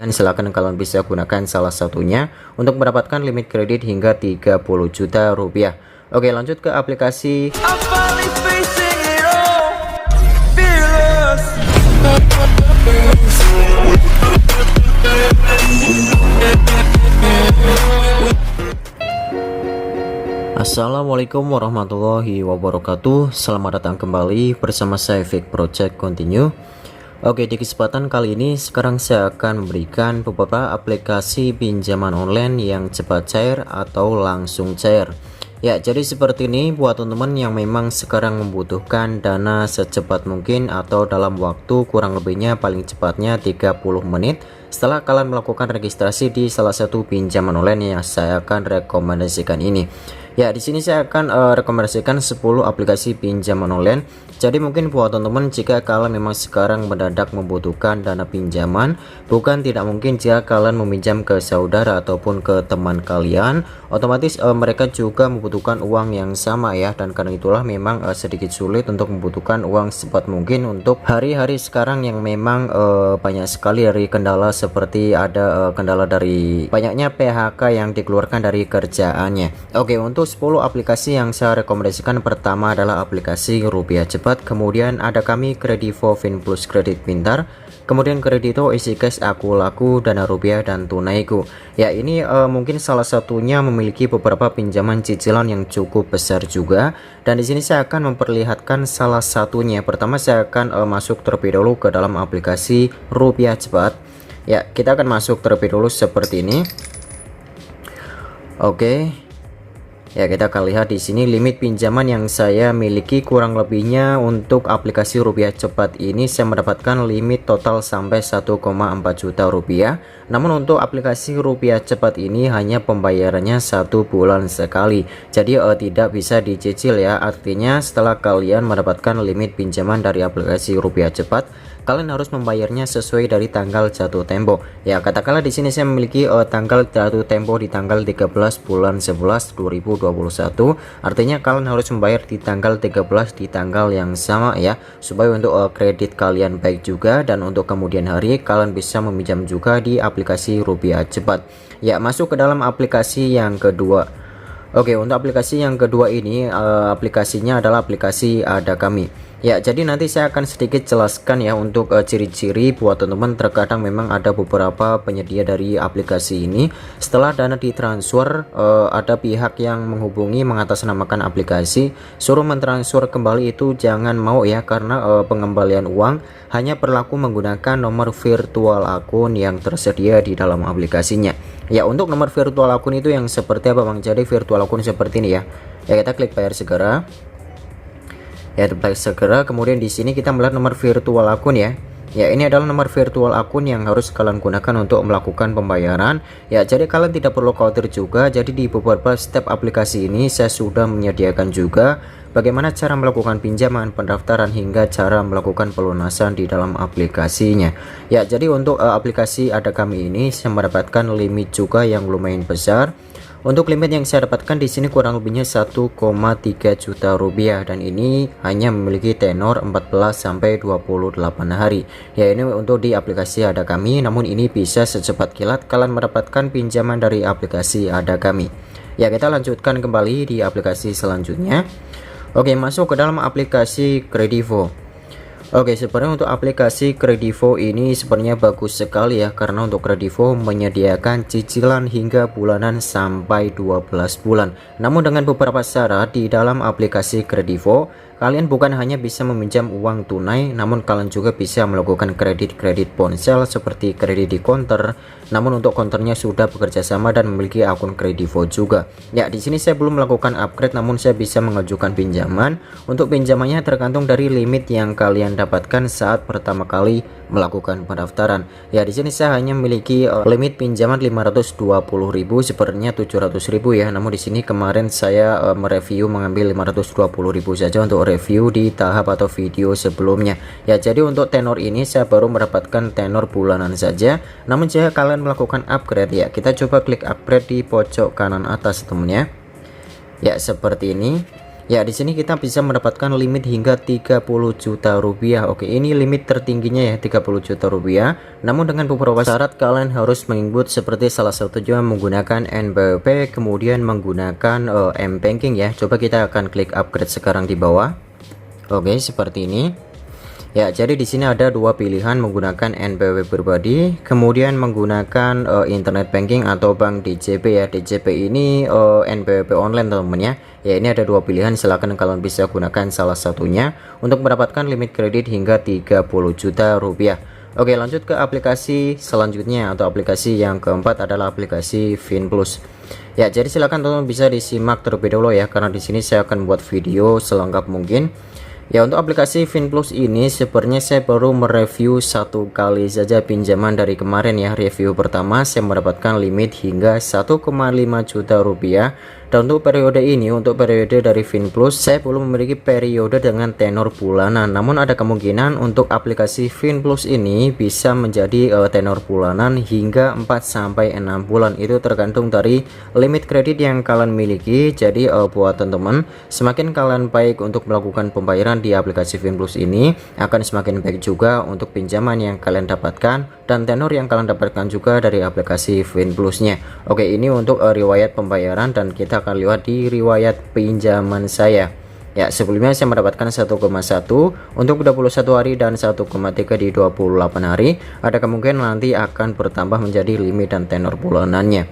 Dan silakan kalian bisa gunakan salah satunya untuk mendapatkan limit kredit hingga 30 juta rupiah. Oke, lanjut ke aplikasi. Assalamualaikum warahmatullahi wabarakatuh. Selamat datang kembali bersama saya Fake Project Continue. Oke, di kesempatan kali ini sekarang saya akan memberikan beberapa aplikasi pinjaman online yang cepat cair atau langsung cair. Ya, jadi seperti ini buat teman-teman yang memang sekarang membutuhkan dana secepat mungkin atau dalam waktu kurang lebihnya paling cepatnya 30 menit setelah kalian melakukan registrasi di salah satu pinjaman online yang saya akan rekomendasikan ini. Ya, di sini saya akan rekomendasikan 10 aplikasi pinjaman online. Jadi mungkin buat teman-teman jika kalian memang sekarang mendadak membutuhkan dana pinjaman, bukan tidak mungkin jika kalian meminjam ke saudara ataupun ke teman kalian, otomatis mereka juga membutuhkan uang yang sama ya, dan karena itulah memang sedikit sulit untuk membutuhkan uang secepat mungkin untuk hari-hari sekarang yang memang banyak sekali dari kendala, seperti ada kendala dari banyaknya PHK yang dikeluarkan dari kerjaannya. Oke, untuk 10 aplikasi yang saya rekomendasikan, pertama adalah aplikasi Rupiah Cepat, kemudian ada kami Kredivo Finplus Kredit Pintar, kemudian Kredito Isi Cash Aku Laku, Dana Rupiah, dan Tunaiku. Ya, ini mungkin salah satunya memiliki beberapa pinjaman cicilan yang cukup besar juga, dan di sini saya akan memperlihatkan salah satunya. Pertama saya akan masuk terlebih dahulu ke dalam aplikasi Rupiah Cepat. Ya, kita akan masuk terlebih dulu seperti ini. Oke. Ya, kita akan lihat di sini limit pinjaman yang saya miliki kurang lebihnya untuk aplikasi Rupiah Cepat ini saya mendapatkan limit total sampai 1,4 juta rupiah. Namun untuk aplikasi Rupiah Cepat ini hanya pembayarannya 1 bulan sekali. Jadi tidak bisa dicicil ya. Artinya setelah kalian mendapatkan limit pinjaman dari aplikasi Rupiah Cepat, kalian harus membayarnya sesuai dari tanggal jatuh tempo. Ya, katakanlah di sini saya memiliki tanggal jatuh tempo di tanggal 13 bulan 11 2021. Artinya kalian harus membayar di tanggal 13 di tanggal yang sama ya, supaya untuk kredit kalian baik juga, dan untuk kemudian hari kalian bisa meminjam juga di aplikasi Rupiah Cepat. Ya, masuk ke dalam aplikasi yang kedua. Oke, untuk aplikasi yang kedua ini aplikasinya adalah aplikasi Ada Kami. Ya, jadi nanti saya akan sedikit jelaskan ya untuk ciri-ciri buat teman-teman. Terkadang memang ada beberapa penyedia dari aplikasi ini, setelah dana ditransfer ada pihak yang menghubungi mengatasnamakan aplikasi, suruh mentransfer kembali. Itu jangan mau ya, karena pengembalian uang hanya berlaku menggunakan nomor virtual akun yang tersedia di dalam aplikasinya. Ya, untuk nomor virtual akun itu yang seperti apa Bang? Jadi virtual akun seperti ini ya. Ya, kita klik bayar segera. Ya, bayar segera. Kemudian di sini kita melihat nomor virtual akun ya. Ya, ini adalah nomor virtual akun yang harus kalian gunakan untuk melakukan pembayaran. Ya, jadi kalian tidak perlu khawatir juga. Jadi di beberapa step aplikasi ini saya sudah menyediakan juga bagaimana cara melakukan pinjaman, pendaftaran, hingga cara melakukan pelunasan di dalam aplikasinya. Ya, jadi untuk aplikasi Ada Kami ini saya mendapatkan limit juga yang lumayan besar. Untuk limit yang saya dapatkan di sini kurang lebihnya 1,3 juta rupiah, dan ini hanya memiliki tenor 14 sampai 28 hari. Ya, ini untuk di aplikasi Ada Kami, namun ini bisa secepat kilat kalian mendapatkan pinjaman dari aplikasi Ada Kami. Ya, kita lanjutkan kembali di aplikasi selanjutnya. Oke, masuk ke dalam aplikasi Kredivo. Oke, sebenarnya untuk aplikasi Kredivo ini sebenarnya bagus sekali ya, karena untuk Kredivo menyediakan cicilan hingga bulanan sampai 12 bulan. Namun dengan beberapa syarat di dalam aplikasi Kredivo, kalian bukan hanya bisa meminjam uang tunai, namun kalian juga bisa melakukan kredit ponsel seperti kredit di konter. Namun untuk konternya sudah bekerja sama dan memiliki akun Kredivo juga. Ya, di sini saya belum melakukan upgrade, namun saya bisa mengajukan pinjaman. Untuk pinjamannya tergantung dari limit yang kalian dapatkan saat pertama kali melakukan pendaftaran. Ya, di sini saya hanya memiliki limit pinjaman 520.000, sebenarnya 700.000 ya. Namun di sini kemarin saya mereview mengambil 520.000 saja untuk review di tahap atau video sebelumnya. Ya, jadi untuk tenor ini saya baru mendapatkan tenor bulanan saja. Namun jika kalian melakukan upgrade ya, kita coba klik upgrade di pojok kanan atas temennya. Ya, seperti ini. Ya, di sini kita bisa mendapatkan limit hingga 30 juta rupiah. Oke, ini limit tertingginya ya, 30 juta rupiah. Namun dengan beberapa syarat kalian harus menginput seperti salah satunya menggunakan NPWP, kemudian menggunakan M-Banking ya. Coba kita akan klik upgrade sekarang di bawah. Oke, seperti ini. Ya, jadi di sini ada dua pilihan, menggunakan NPWP pribadi, kemudian menggunakan internet banking atau bank DJP ya. DJP ini NPWP online teman-teman ya. Ya, ini ada dua pilihan, silahkan kalian bisa gunakan salah satunya untuk mendapatkan limit kredit hingga 30 juta rupiah. Oke, lanjut ke aplikasi selanjutnya atau aplikasi yang keempat adalah aplikasi Finplus. Ya, jadi silakan teman-teman bisa disimak terlebih dahulu ya, karena di sini saya akan buat video selengkap mungkin. Ya, untuk aplikasi Finplus ini sebenarnya saya baru mereview satu kali saja pinjaman dari kemarin ya. Review pertama saya mendapatkan limit hingga 1,5 juta rupiah. Dan untuk periode ini, untuk periode dari Finplus, saya belum memiliki periode dengan tenor bulanan. Namun ada kemungkinan untuk aplikasi Finplus ini bisa menjadi tenor bulanan hingga 4-6 bulan. Itu tergantung dari limit kredit yang kalian miliki. Jadi buat teman-teman, semakin kalian baik untuk melakukan pembayaran di aplikasi Finplus ini, akan semakin baik juga untuk pinjaman yang kalian dapatkan dan tenor yang kalian dapatkan juga dari aplikasi Finplusnya. Oke, ini untuk riwayat pembayaran dan kita akan lihat di riwayat pinjaman saya. Ya, sebelumnya saya mendapatkan 1,1 untuk 21 hari dan 1,3 di 28 hari. Ada kemungkinan nanti akan bertambah menjadi limit dan tenor bulanannya.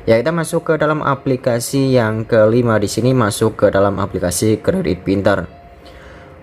Ya, kita masuk ke dalam aplikasi yang kelima. Di sini masuk ke dalam aplikasi Kredit Pintar.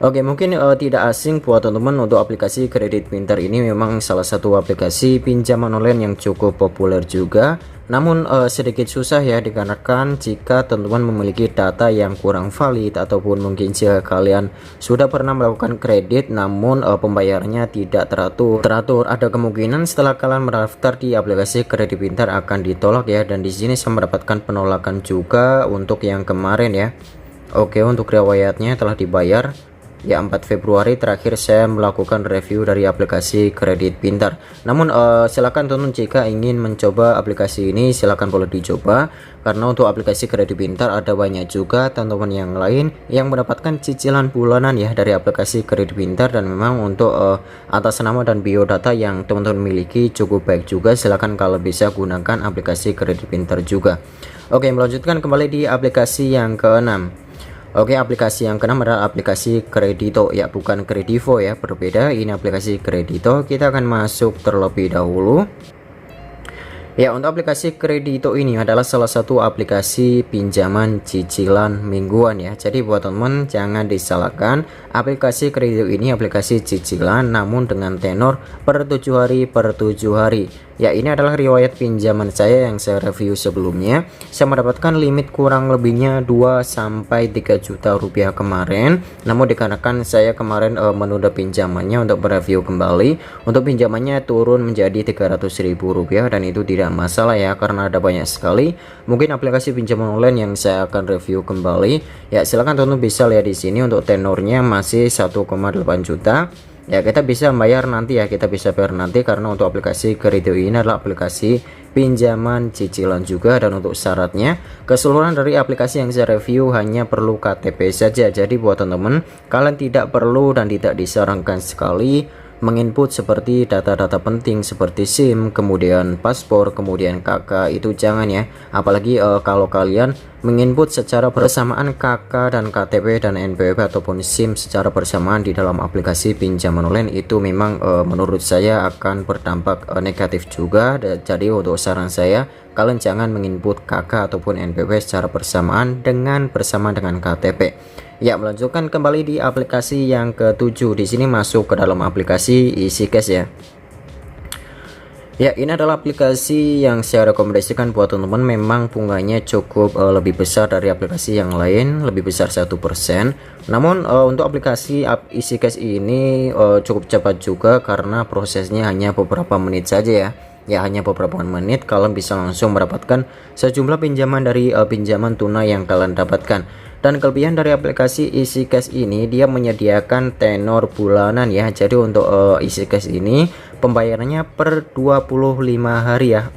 Oke, mungkin tidak asing buat teman-teman, untuk aplikasi Kredit Pintar ini memang salah satu aplikasi pinjaman online yang cukup populer juga. Namun sedikit susah ya, dikarenakan jika teman-teman memiliki data yang kurang valid ataupun mungkin jika kalian sudah pernah melakukan kredit namun pembayarannya tidak teratur, ada kemungkinan setelah kalian mendaftar di aplikasi Kredit Pintar akan ditolak ya. Dan di sini saya mendapatkan penolakan juga untuk yang kemarin ya. Oke, untuk riwayatnya telah dibayar. Ya, 4 Februari terakhir saya melakukan review dari aplikasi Kredit Pintar. Namun silakan teman-teman jika ingin mencoba aplikasi ini silakan boleh dicoba, karena untuk aplikasi Kredit Pintar ada banyak juga teman-teman yang lain yang mendapatkan cicilan bulanan ya dari aplikasi Kredit Pintar. Dan memang untuk atas nama dan biodata yang teman-teman miliki cukup baik juga, silakan kalau bisa gunakan aplikasi Kredit Pintar juga. Oke, melanjutkan kembali di aplikasi yang keenam. Oke, aplikasi yang keenam adalah aplikasi Kredito ya, bukan Kredivo ya, berbeda. Ini aplikasi Kredito. Kita akan masuk terlebih dahulu. Ya, untuk aplikasi Kredito ini adalah salah satu aplikasi pinjaman cicilan mingguan ya. Jadi buat teman-teman jangan disalahkan, aplikasi Kredito ini aplikasi cicilan namun dengan tenor per 7 hari per 7 hari. Ya, ini adalah riwayat pinjaman saya yang saya review sebelumnya. Saya mendapatkan limit kurang lebihnya 2-3 juta rupiah kemarin. Namun dikarenakan saya kemarin menunda pinjamannya untuk mereview kembali, untuk pinjamannya turun menjadi 300.000 rupiah, dan itu tidak masalah ya, karena ada banyak sekali mungkin aplikasi pinjaman online yang saya akan review kembali. Ya, silahkan teman-teman bisa lihat di sini untuk tenornya masih 1,8 juta. Ya, kita bisa bayar nanti ya, kita bisa bayar nanti, karena untuk aplikasi Kredito ini adalah aplikasi pinjaman cicilan juga. Dan untuk syaratnya, keseluruhan dari aplikasi yang saya review hanya perlu KTP saja. Jadi buat teman-teman, kalian tidak perlu dan tidak disarankan sekali menginput seperti data-data penting seperti SIM, kemudian paspor, kemudian KK, itu jangan ya. Apalagi kalau kalian menginput secara bersamaan KK dan KTP dan NPWP ataupun SIM secara bersamaan di dalam aplikasi pinjaman online, itu memang menurut saya akan berdampak negatif juga. Jadi untuk saran saya, kalian jangan menginput KK ataupun NPWP secara bersamaan dengan KTP. Ya, melanjutkan kembali di aplikasi yang ketujuh. Di sini masuk ke dalam aplikasi EasyCash ya. Ya, ini adalah aplikasi yang saya rekomendasikan buat teman-teman. Memang bunganya cukup lebih besar dari aplikasi yang lain, lebih besar 1%. Namun untuk aplikasi EasyCash ini cukup cepat juga, karena prosesnya hanya beberapa menit saja ya. Ya, hanya beberapa menit kalian bisa langsung mendapatkan sejumlah pinjaman dari pinjaman tunai yang kalian dapatkan. Dan kelebihan dari aplikasi EasyCash ini, dia menyediakan tenor bulanan ya. Jadi untuk EasyCash ini pembayarannya per 25 hari ya.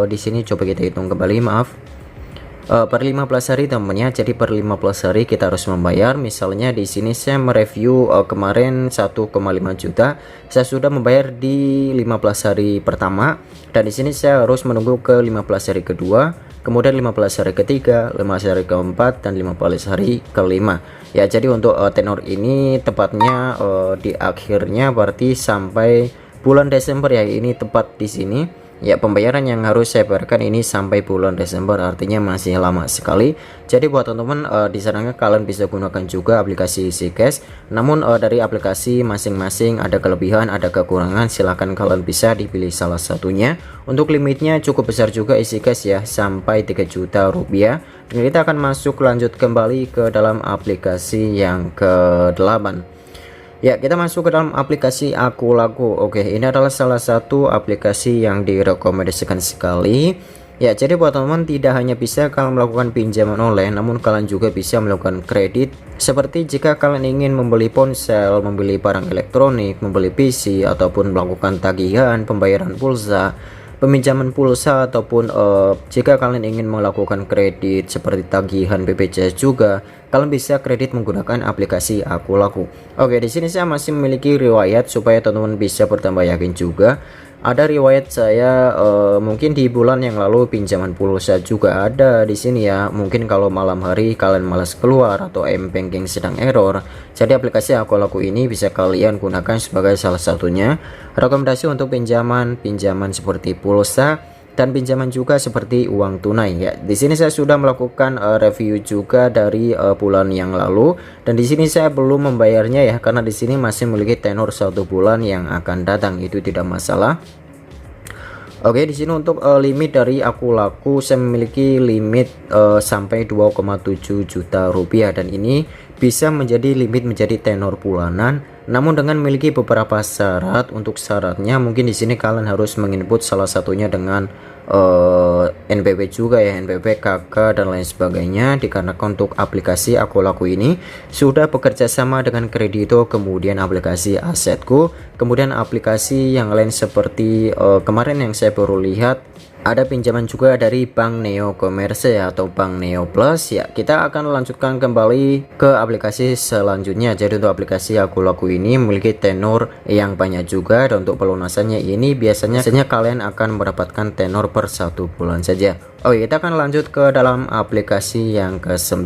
Di sini coba kita hitung kembali, maaf. per 15 hari temennya. Jadi per 15 hari kita harus membayar. Misalnya di sini saya mereview kemarin 1,5 juta, saya sudah membayar di 15 hari pertama, dan di sini saya harus menunggu ke 15 hari kedua, kemudian 15 hari ketiga, 15 hari keempat, dan 15 hari kelima. Ya, jadi untuk tenor ini tepatnya di akhirnya berarti sampai bulan Desember ya, ini tepat di sini. Ya, pembayaran yang harus saya bayarkan ini sampai bulan Desember, artinya masih lama sekali. Jadi buat teman-teman disarankan kalian bisa gunakan juga aplikasi EasyCash. Namun dari aplikasi masing-masing ada kelebihan, ada kekurangan. Silahkan kalian bisa dipilih salah satunya. Untuk limitnya cukup besar juga EasyCash ya, sampai 3 juta rupiah. Dan kita akan masuk lanjut kembali ke dalam aplikasi yang ke-8. Ya, kita masuk ke dalam aplikasi Akulaku. Oke, ini adalah salah satu aplikasi yang direkomendasikan sekali. Ya, jadi buat teman-teman tidak hanya bisa kalian melakukan pinjaman online, namun kalian juga bisa melakukan kredit. Seperti jika kalian ingin membeli ponsel, membeli barang elektronik, membeli PC, ataupun melakukan tagihan, pembayaran pulsa, peminjaman pulsa, ataupun jika kalian ingin melakukan kredit seperti tagihan BPJS juga, kalian bisa kredit menggunakan aplikasi Akulaku. Oke, di sini saya masih memiliki riwayat supaya teman-teman bisa bertambah yakin juga. Ada riwayat saya mungkin di bulan yang lalu pinjaman pulsa juga ada di sini ya. Mungkin kalau malam hari kalian malas keluar atau m-banking sedang error, jadi aplikasi Akulaku ini bisa kalian gunakan sebagai salah satunya rekomendasi untuk pinjaman seperti pulsa dan pinjaman juga seperti uang tunai ya. Di sini saya sudah melakukan review juga dari bulan yang lalu, dan di sini saya belum membayarnya ya, karena di sini masih memiliki tenor 1 bulan yang akan datang, itu tidak masalah. Oke, di sini untuk limit dari Akulaku saya memiliki limit sampai 2,7 juta rupiah, dan ini bisa menjadi limit menjadi tenor bulanan. Namun dengan memiliki beberapa syarat. Untuk syaratnya mungkin di sini kalian harus menginput salah satunya dengan NPWP juga ya, NPWP, KK dan lain sebagainya. Dikarenakan untuk aplikasi Akulaku ini sudah bekerja sama dengan Kredito, kemudian aplikasi Asetku, kemudian aplikasi yang lain seperti kemarin yang saya baru lihat ada pinjaman juga dari Bank Neo Commerce ya, atau Bank Neo Plus ya. Kita akan lanjutkan kembali ke aplikasi selanjutnya. Jadi untuk aplikasi Akulaku ini memiliki tenor yang banyak juga, dan untuk pelunasannya ini biasanya kalian akan mendapatkan tenor per 1 bulan saja. Oke, kita akan lanjut ke dalam aplikasi yang ke-9.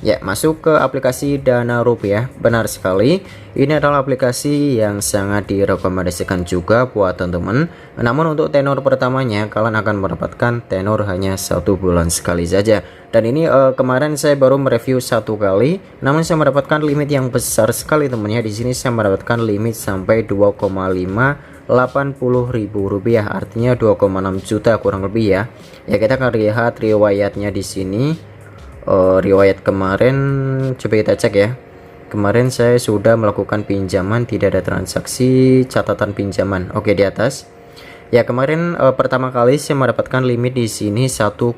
Ya, masuk ke aplikasi Dana Rupiah. Benar sekali, ini adalah aplikasi yang sangat direkomendasikan juga buat teman-teman. Namun untuk tenor pertamanya kalian akan mendapatkan tenor hanya 1 bulan sekali saja. Dan ini kemarin saya baru mereview 1 kali, namun saya mendapatkan limit yang besar sekali temennya. Di sini saya mendapatkan limit sampai 2,580.000 rupiah, artinya 2,6 juta kurang lebih ya. Ya, kita akan lihat riwayatnya di sini. Riwayat kemarin coba kita cek ya. Kemarin saya sudah melakukan pinjaman, tidak ada transaksi catatan pinjaman. Oke, di atas. Ya, kemarin pertama kali saya mendapatkan limit di sini 1,2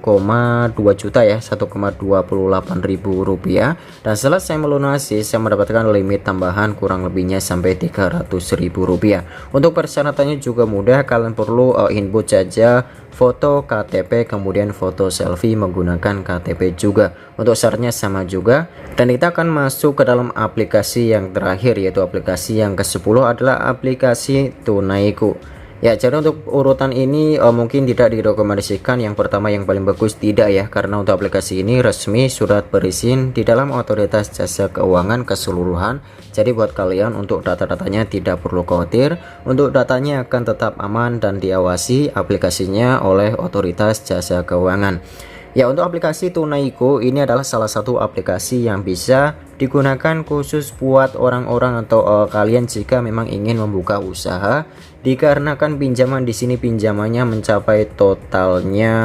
juta ya, 1,28.000 rupiah. Dan setelah saya melunasi, saya mendapatkan limit tambahan kurang lebihnya sampai 300.000 rupiah. Untuk persyaratannya juga mudah, kalian perlu input saja foto KTP, kemudian foto selfie menggunakan KTP juga. Untuk syaratnya sama juga. Dan kita akan masuk ke dalam aplikasi yang terakhir, yaitu aplikasi yang ke-10 adalah aplikasi Tunaiku. Ya, jadi untuk urutan ini mungkin tidak direkomendasikan. Yang pertama yang paling bagus tidak ya, karena untuk aplikasi ini resmi surat berizin di dalam Otoritas Jasa Keuangan keseluruhan. Jadi buat kalian untuk data-datanya tidak perlu khawatir, untuk datanya akan tetap aman dan diawasi aplikasinya oleh Otoritas Jasa Keuangan. Ya, untuk aplikasi Tunaiku ini adalah salah satu aplikasi yang bisa digunakan khusus buat orang-orang atau kalian jika memang ingin membuka usaha. Dikarenakan pinjaman di sini pinjamannya mencapai totalnya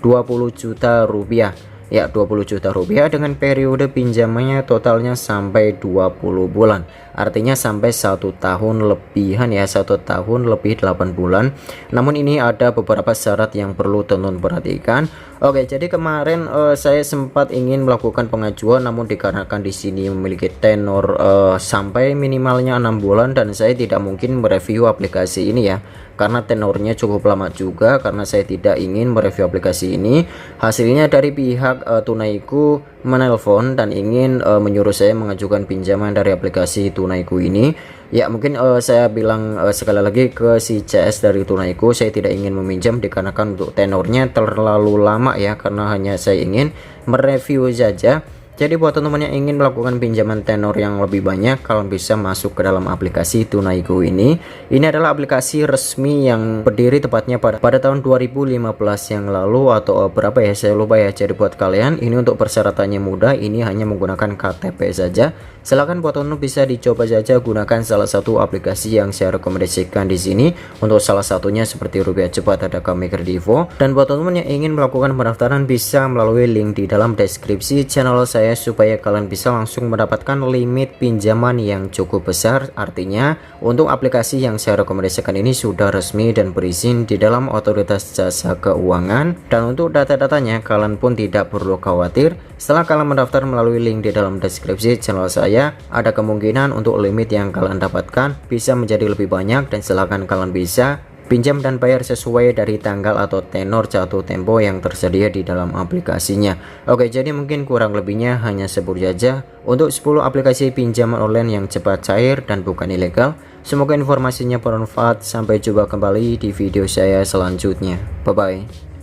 20 juta rupiah. Ya, 20 juta rupiah dengan periode pinjamannya totalnya sampai 20 bulan. Artinya sampai 1 tahun lebihan ya, 1 tahun lebih 8 bulan. Namun ini ada beberapa syarat yang perlu teman-teman perhatikan. Oke, jadi kemarin saya sempat ingin melakukan pengajuan, namun dikarenakan di sini memiliki tenor sampai minimalnya 6 bulan dan saya tidak mungkin mereview aplikasi ini ya. karena tenornya cukup lama juga, karena saya tidak ingin mereview aplikasi ini. Hasilnya dari pihak Tunaiku menelpon dan ingin menyuruh saya mengajukan pinjaman dari aplikasi Tunaiku ini. Ya mungkin saya bilang sekali lagi ke si CS dari Tunaiku, saya tidak ingin meminjam dikarenakan untuk tenornya terlalu lama ya, karena hanya saya ingin mereview saja. Jadi buat teman-teman yang ingin melakukan pinjaman tenor yang lebih banyak, kalian bisa masuk ke dalam aplikasi Tunaiku ini. Ini adalah aplikasi resmi yang berdiri tepatnya pada tahun 2015 yang lalu atau berapa ya, saya lupa ya. Jadi buat kalian ini untuk persyaratannya mudah, ini hanya menggunakan KTP saja. Silahkan buat teman-teman bisa dicoba saja gunakan salah satu aplikasi yang saya rekomendasikan di sini. Untuk salah satunya seperti Rupiah Cepat ada Kami Kredivo. Dan buat teman-teman yang ingin melakukan pendaftaran bisa melalui link di dalam deskripsi channel saya, supaya kalian bisa langsung mendapatkan limit pinjaman yang cukup besar. Artinya untuk aplikasi yang saya rekomendasikan ini sudah resmi dan berizin di dalam Otoritas Jasa Keuangan, dan untuk data-datanya kalian pun tidak perlu khawatir. Setelah kalian mendaftar melalui link di dalam deskripsi channel saya, ada kemungkinan untuk limit yang kalian dapatkan bisa menjadi lebih banyak, dan silahkan kalian bisa pinjam dan bayar sesuai dari tanggal atau tenor jatuh tempo yang tersedia di dalam aplikasinya. Oke, jadi mungkin kurang lebihnya hanya sebut saja untuk 10 aplikasi pinjaman online yang cepat, cair, dan bukan ilegal. Semoga informasinya bermanfaat. Sampai jumpa kembali di video saya selanjutnya. Bye bye.